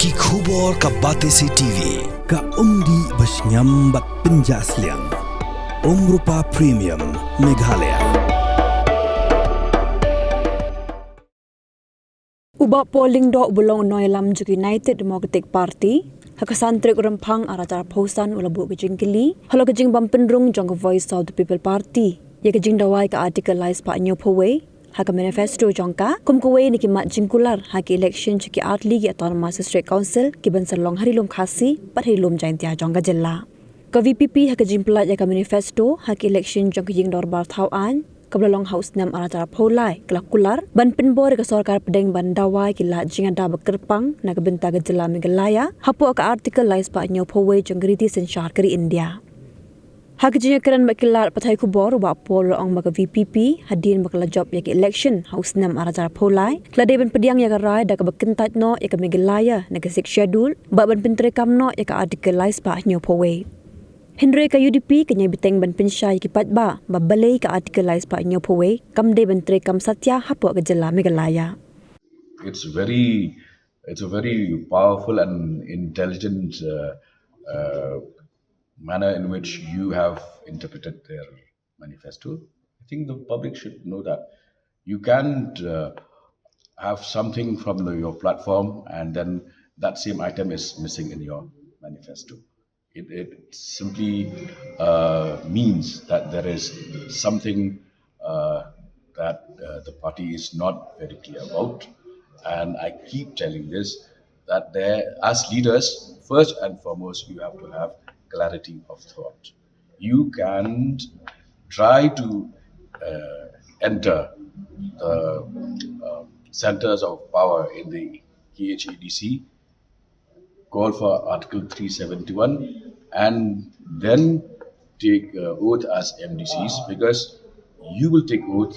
Ki khubor ka Batesi TV. Ka umdi basnyam bak penjaslian. Rupa Premium Meghalaya. Ubah polling do belong noi Lamjuk United Democratic Party. Hakasantrik rempang aracara pausan ulabu kejing kili. Halo kejing bampendrung jong Voice of the People Party. Ya kejing dawai ka artikel lais pa nyopowe. Haka manifesto jongka kumkuwe ni ki mat jingkular haki election chuki outli ki autonomous state council ki bansalong harilum khasi par harilum jaintia jongka jella. Ka VPP haka jingplat ya ka manifesto haki election jong kejing dorbar thawan kablalong house nam aracara paulai kelakular ban penbor ka sarkar pedeng ban dawai ki la jingada bekerpang na kabenta ka jella Meghalaya hapo ka artikel lais pa nyopowe jong griti sensyar keri India. Hakijnya keran makilar patai kubor wa pol ong maka VPP hadin makala job yak election house nam aracara polai klade ben pediang yak rai da ka bekentat no yak Meghalaya na ka six schedule ba ban pentre kam no yak article lais pa nyopowe Henry ka UDP kanya biteng ban pensai ki patba ba balai ka article lais pa nyopowe kam de ben tre kam satya hapo ka jella Meghalaya. It's a very powerful and intelligent manner in which you have interpreted their manifesto. I think the public should know that you can't have something from your platform and then that same item is missing in your manifesto. It simply means that there is something that the party is not very clear about. And I keep telling this, that as leaders, first and foremost, you have to have clarity of thought. You can't try to enter the centers of power in the KHADC, call for Article 371, and then take oath as MDCs, because you will take oath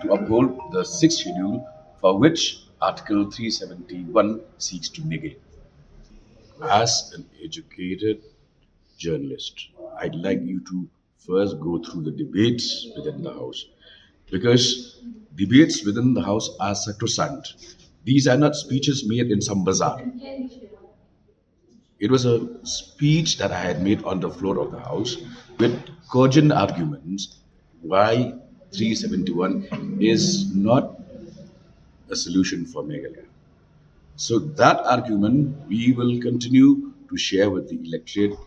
to uphold the 6th schedule for which Article 371 seeks to negate. As an educated journalist, I'd like you to first go through the debates within the House, because debates within the House are sacrosanct. These are not speeches made in some bazaar. It was a speech that I had made on the floor of the House with cogent arguments why 371 is not a solution for Meghalaya. So that argument we will continue to share with the electorate,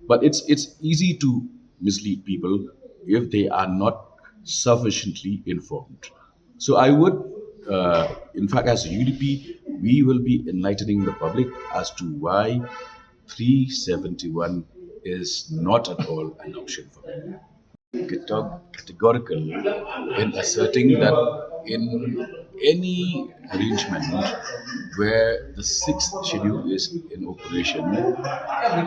but it's easy to mislead people if they are not sufficiently informed. So I would, in fact, as a UDP, we will be enlightening the public as to why 371 is not at all an option for Meghalaya. Categorical in asserting that in any arrangement where the 6th schedule is in operation,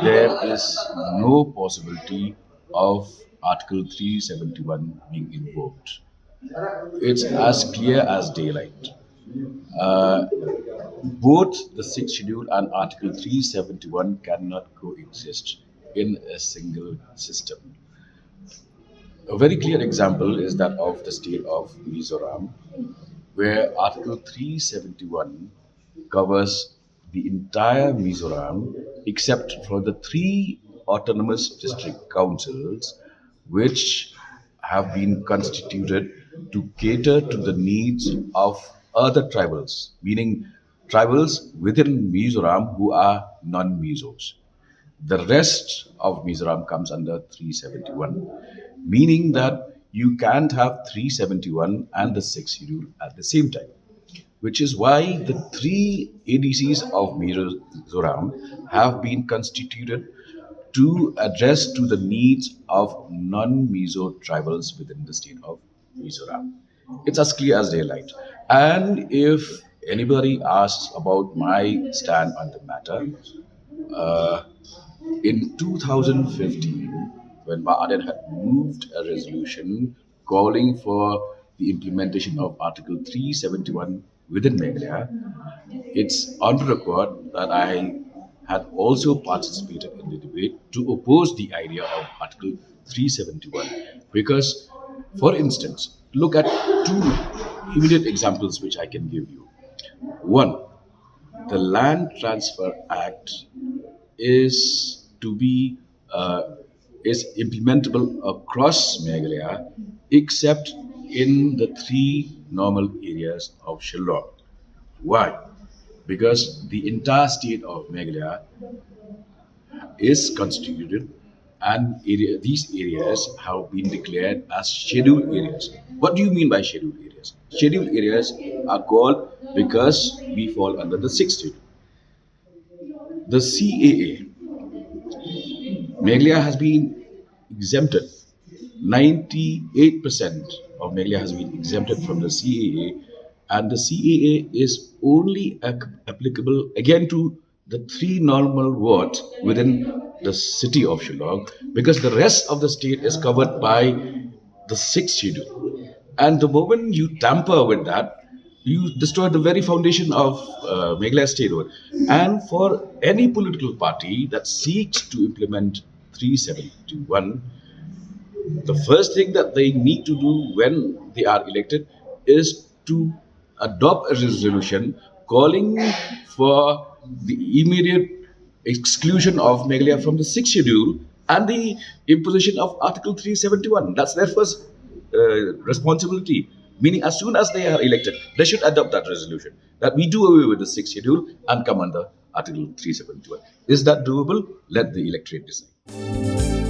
there is no possibility of Article 371 being invoked. It's as clear as daylight. Both the 6th schedule and Article 371 cannot coexist in a single system. A very clear example is that of the state of Mizoram, where Article 371 covers the entire Mizoram except for the 3 autonomous district councils which have been constituted to cater to the needs of other tribals, meaning tribals within Mizoram who are non-Mizos. The rest of Mizoram comes under 371, meaning that you can't have 371 and the 6th schedule at the same time, which is why the 3 ADCs of Mizoram have been constituted to address to the needs of non-Mizo tribals within the state of Mizoram. It's as clear as daylight. And if anybody asks about my stand on the matter, in 2015, when Ba'aden had moved a resolution calling for the implementation of Article 371 within Meghalaya, it's on record that I had also participated in the debate to oppose the idea of Article 371. Because, for instance, look at 2 immediate examples which I can give you. One, the Land Transfer Act is to be is implementable across Meghalaya except in the three normal areas of Shillong. Why? Because the entire state of Meghalaya is constituted and these areas have been declared as scheduled areas. What do you mean by scheduled areas? Scheduled areas are called because we fall under the sixth schedule. The CAA, Meghalaya has been exempted. 98% of Meghalaya has been exempted from the CAA, and the CAA is only applicable again to the three normal wards within the city of Shillong because the rest of the state is covered by the sixth schedule. And the moment you tamper with that, you destroy the very foundation of Meghalaya statehood. And for any political party that seeks to implement 371, the first thing that they need to do when they are elected is to adopt a resolution calling for the immediate exclusion of Meghalaya from the sixth schedule and the imposition of Article 371. That's their first responsibility. Meaning, as soon as they are elected, they should adopt that resolution that we do away with the sixth schedule and come under Article 371. Is that doable? Let the electorate decide.